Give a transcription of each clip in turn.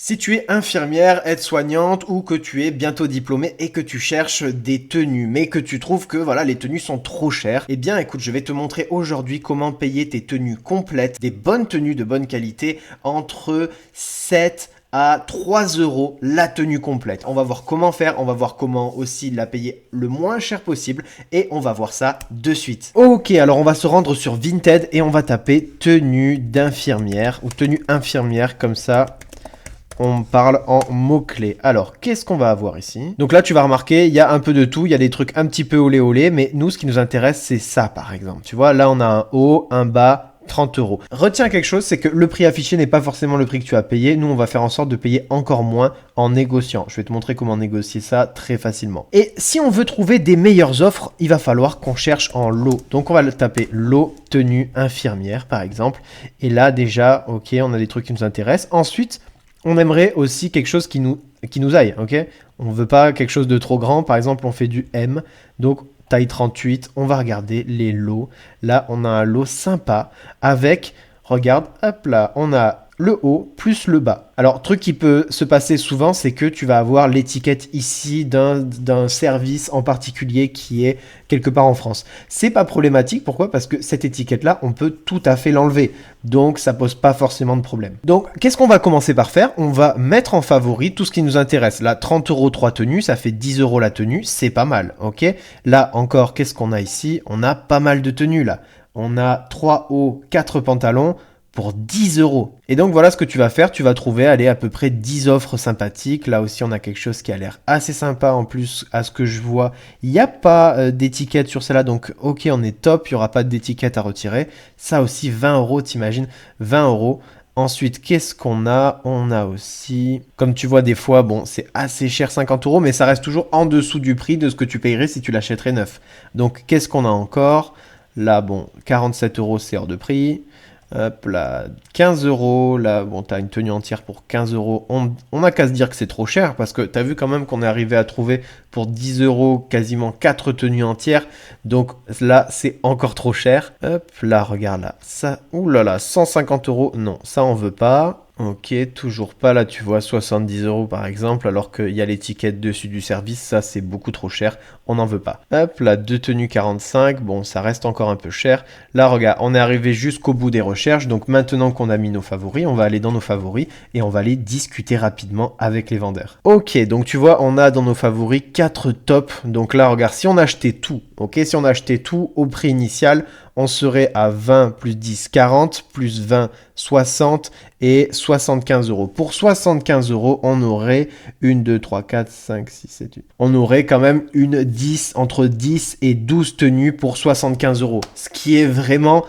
Si tu es infirmière, aide-soignante ou que tu es bientôt diplômée et que tu cherches des tenues, mais que tu trouves que voilà les tenues sont trop chères, eh bien écoute, je vais te montrer aujourd'hui comment payer tes tenues complètes, des bonnes tenues de bonne qualité, entre 7 à 3 euros la tenue complète. On va voir comment faire, on va voir comment aussi la payer le moins cher possible et on va voir ça de suite. Ok, alors on va se rendre sur Vinted et on va taper tenue d'infirmière ou tenue infirmière comme ça. On parle en mots-clés. Alors, qu'est-ce qu'on va avoir ici? Donc là, tu vas remarquer, il y a un peu de tout. Il y a des trucs un petit peu olé olé, mais nous, ce qui nous intéresse, c'est ça, par exemple. Tu vois, là, on a un haut, un bas, 30 euros. Retiens quelque chose, c'est que le prix affiché n'est pas forcément le prix que tu as payé. Nous, on va faire en sorte de payer encore moins en négociant. Je vais te montrer comment négocier ça très facilement. Et si on veut trouver des meilleures offres, il va falloir qu'on cherche en lot. Donc, on va le taper lot tenue infirmière, par exemple. Et là, déjà, ok, on a des trucs qui nous intéressent. Ensuite, on aimerait aussi quelque chose qui nous aille, ok? On veut pas quelque chose de trop grand. Par exemple, on fait du M, donc taille 38. On va regarder les lots. Là, on a un lot sympa avec, regarde, hop là, on a le haut plus le bas. Alors, truc qui peut se passer souvent, c'est que tu vas avoir l'étiquette ici d'un service en particulier qui est quelque part en France. C'est pas problématique, pourquoi? Parce que cette étiquette-là, on peut tout à fait l'enlever. Donc, ça pose pas forcément de problème. Donc, qu'est-ce qu'on va commencer par faire? On va mettre en favori tout ce qui nous intéresse. Là, 30 euros 3 tenues, ça fait 10 euros la tenue, c'est pas mal, ok? Là, encore, qu'est-ce qu'on a ici? On a pas mal de tenues, là. On a 3 hauts, 4 pantalons, pour 10 euros. Et donc voilà ce que tu vas faire, tu vas trouver allez, à peu près 10 offres sympathiques. Là aussi on a quelque chose qui a l'air assez sympa en plus à ce que je vois. Il n'y a pas d'étiquette sur celle-là, donc ok on est top, il n'y aura pas d'étiquette à retirer. Ça aussi 20 euros, t'imagines, 20 euros. Ensuite, qu'est-ce qu'on a? On a aussi, comme tu vois des fois, bon, c'est assez cher, 50 euros, mais ça reste toujours en dessous du prix de ce que tu payerais si tu l'achèterais neuf. Donc, qu'est-ce qu'on a encore? Là, bon, 47 euros, c'est hors de prix. Hop là, 15 euros. Là, bon, t'as une tenue entière pour 15 euros. On a qu'à se dire que c'est trop cher parce que t'as vu quand même qu'on est arrivé à trouver pour 10 euros quasiment 4 tenues entières. Donc là, c'est encore trop cher. Hop là, regarde là. Ça, oulala, 150 euros. Non, ça, on veut pas. Ok, toujours pas là, tu vois, 70 euros par exemple, alors qu'il y a l'étiquette dessus du service, ça c'est beaucoup trop cher, on n'en veut pas. Hop, là, 2 tenues 45, bon, ça reste encore un peu cher. Là, regarde, on est arrivé jusqu'au bout des recherches, donc maintenant qu'on a mis nos favoris, on va aller dans nos favoris et on va aller discuter rapidement avec les vendeurs. Ok, donc tu vois, on a dans nos favoris 4 tops, donc là, regarde, si on achetait tout, ok, si on achetait tout au prix initial, on serait à 20 plus 10, 40, plus 20, 60 et 75 euros. Pour 75 euros, on aurait 1, 2, 3, 4, 5, 6, 7, 8. On aurait quand même entre 10 et 12 tenues pour 75 euros. Ce qui est vraiment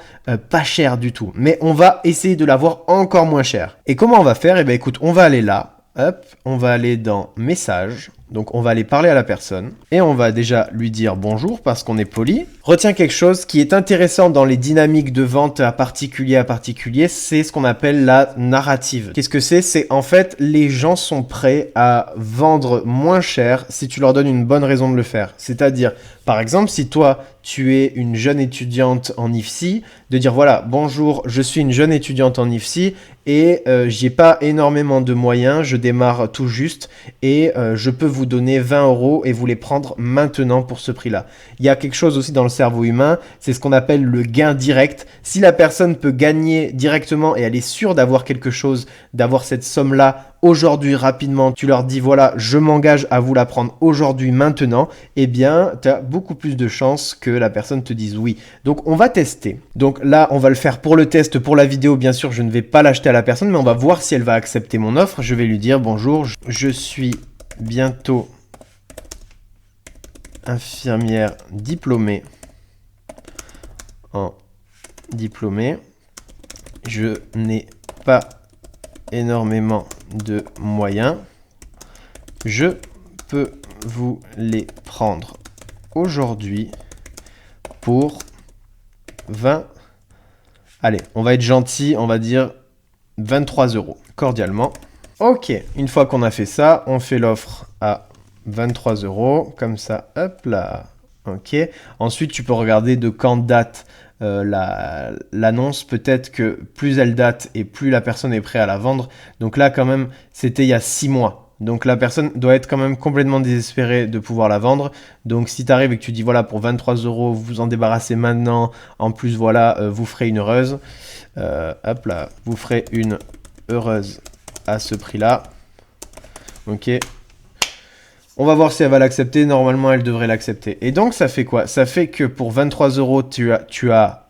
pas cher du tout. Mais on va essayer de l'avoir encore moins cher. Et comment on va faire? Eh bien écoute, on va aller là. Hop, on va aller dans messages. Donc on va aller parler à la personne et on va déjà lui dire bonjour parce qu'on est poli. Retiens quelque chose qui est intéressant dans les dynamiques de vente à particulier, c'est ce qu'on appelle la narrative. Qu'est-ce que c'est? C'est en fait les gens sont prêts à vendre moins cher si tu leur donnes une bonne raison de le faire. C'est-à-dire, par exemple, si toi tu es une jeune étudiante en IFSI, de dire voilà, bonjour, je suis une jeune étudiante en IFSI et j'ai pas énormément de moyens, je démarre tout juste et je peux vous donner 20 euros et vous les prendre maintenant pour ce prix-là. Il y a quelque chose aussi dans le cerveau humain, c'est ce qu'on appelle le gain direct. Si la personne peut gagner directement et elle est sûre d'avoir quelque chose, d'avoir cette somme-là aujourd'hui rapidement, tu leur dis voilà, je m'engage à vous la prendre aujourd'hui, maintenant, eh bien, tu as beaucoup plus de chances que la personne te dise oui. Donc, on va tester. Donc là, on va le faire pour le test, pour la vidéo, bien sûr, je ne vais pas l'acheter à la personne, mais on va voir si elle va accepter mon offre. Je vais lui dire bonjour, je suis bientôt infirmière diplômée en diplômée. Je n'ai pas énormément de moyens. Je peux vous les prendre aujourd'hui pour 20. Allez, on va être gentil, on va dire 23 euros, cordialement. Ok, une fois qu'on a fait ça, on fait l'offre à 23 euros, comme ça, hop là. Ok. Ensuite, tu peux regarder de quand date l'annonce, peut-être que plus elle date et plus la personne est prête à la vendre. Donc là, quand même, c'était il y a 6 mois. Donc la personne doit être quand même complètement désespérée de pouvoir la vendre. Donc si tu arrives et que tu dis voilà, pour 23 euros, vous vous en débarrassez maintenant, en plus voilà, vous ferez une heureuse. Hop là, vous ferez une heureuse à ce prix-là. Ok. On va voir si elle va l'accepter. Normalement, elle devrait l'accepter. Et donc, ça fait quoi? Ça fait que pour 23 euros, tu as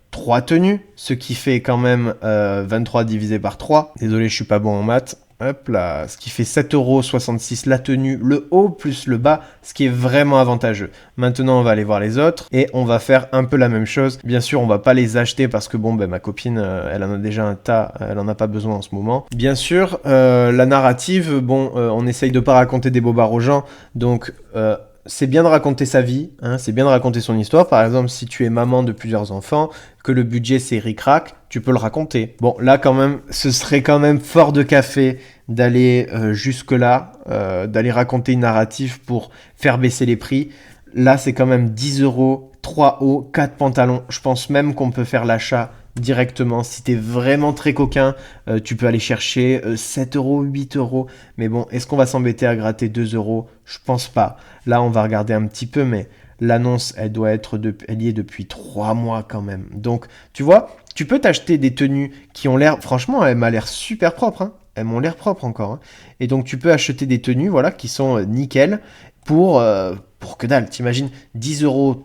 3 tenues, ce qui fait quand même 23 divisé par 3. Désolé, je suis pas bon en maths. Hop là, ce qui fait 7,66 € la tenue, le haut plus le bas, ce qui est vraiment avantageux. Maintenant, on va aller voir les autres et on va faire un peu la même chose. Bien sûr, on va pas les acheter parce que bon, ben, ma copine, elle en a déjà un tas, elle en a pas besoin en ce moment. Bien sûr, la narrative, bon, on essaye de pas raconter des bobards aux gens, donc c'est bien de raconter sa vie, hein, c'est bien de raconter son histoire. Par exemple, si tu es maman de plusieurs enfants, que le budget c'est ric-rac, tu peux le raconter. Bon, là quand même, ce serait quand même fort de café d'aller jusque-là, d'aller raconter une narrative pour faire baisser les prix. Là, c'est quand même 10 euros, 3 hauts, 4 pantalons. Je pense même qu'on peut faire l'achat directement. Si tu es vraiment très coquin, tu peux aller chercher 7 euros, 8 euros. Mais bon, est-ce qu'on va s'embêter à gratter 2 euros? Je pense pas. Là, on va regarder un petit peu, mais l'annonce, elle doit être elle y est depuis 3 mois quand même. Donc, tu vois, tu peux t'acheter des tenues qui ont l'air, franchement, elles m'ont l'air super propres, hein. Elles m'ont l'air propres encore, hein. Et donc, tu peux acheter des tenues, voilà, qui sont nickel pour que dalle. T'imagines 10 euros,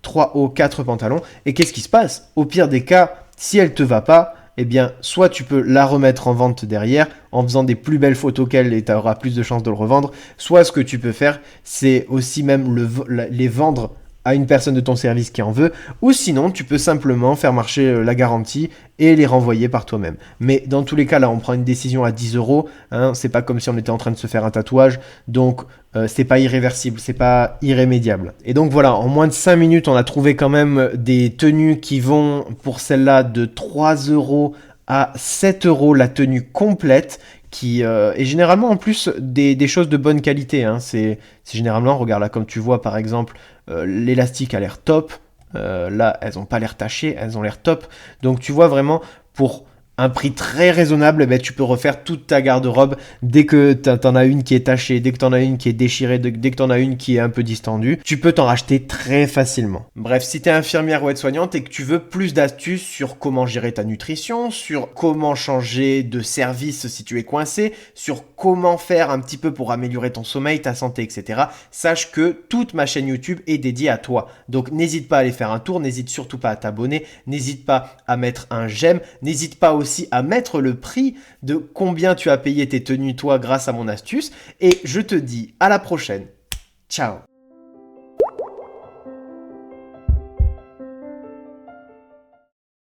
3 hauts, 4 pantalons. Et qu'est-ce qui se passe? Au pire des cas, si elle te va pas, eh bien, soit tu peux la remettre en vente derrière en faisant des plus belles photos qu'elle et tu auras plus de chances de le revendre. Soit ce que tu peux faire, c'est aussi même les vendre à une personne de ton service qui en veut, ou sinon tu peux simplement faire marcher la garantie et les renvoyer par toi-même. Mais dans tous les cas, là, on prend une décision à 10 euros, hein, c'est pas comme si on était en train de se faire un tatouage, donc c'est pas irréversible, c'est pas irrémédiable. Et donc voilà, en moins de 5 minutes, on a trouvé quand même des tenues qui vont pour celle-là de 3 euros à 7 euros la tenue complète, qui est généralement en plus des choses de bonne qualité, hein. C'est généralement, regarde là, comme tu vois par exemple, l'élastique a l'air top, là elles ont pas l'air tachées, elles ont l'air top, donc tu vois vraiment pour un prix très raisonnable, eh ben, tu peux refaire toute ta garde-robe dès que t'en as une qui est tachée, dès que t'en as une qui est déchirée, dès que t'en as une qui est un peu distendue, tu peux t'en racheter très facilement. Bref, si t'es infirmière ou aide-soignante et que tu veux plus d'astuces sur comment gérer ta nutrition, sur comment changer de service si tu es coincé, sur comment faire un petit peu pour améliorer ton sommeil, ta santé, etc., sache que toute ma chaîne YouTube est dédiée à toi. Donc n'hésite pas à aller faire un tour, n'hésite surtout pas à t'abonner, n'hésite pas à mettre un j'aime, n'hésite pas aussi à mettre le prix de combien tu as payé tes tenues toi grâce à mon astuce. Et je te dis à la prochaine. Ciao.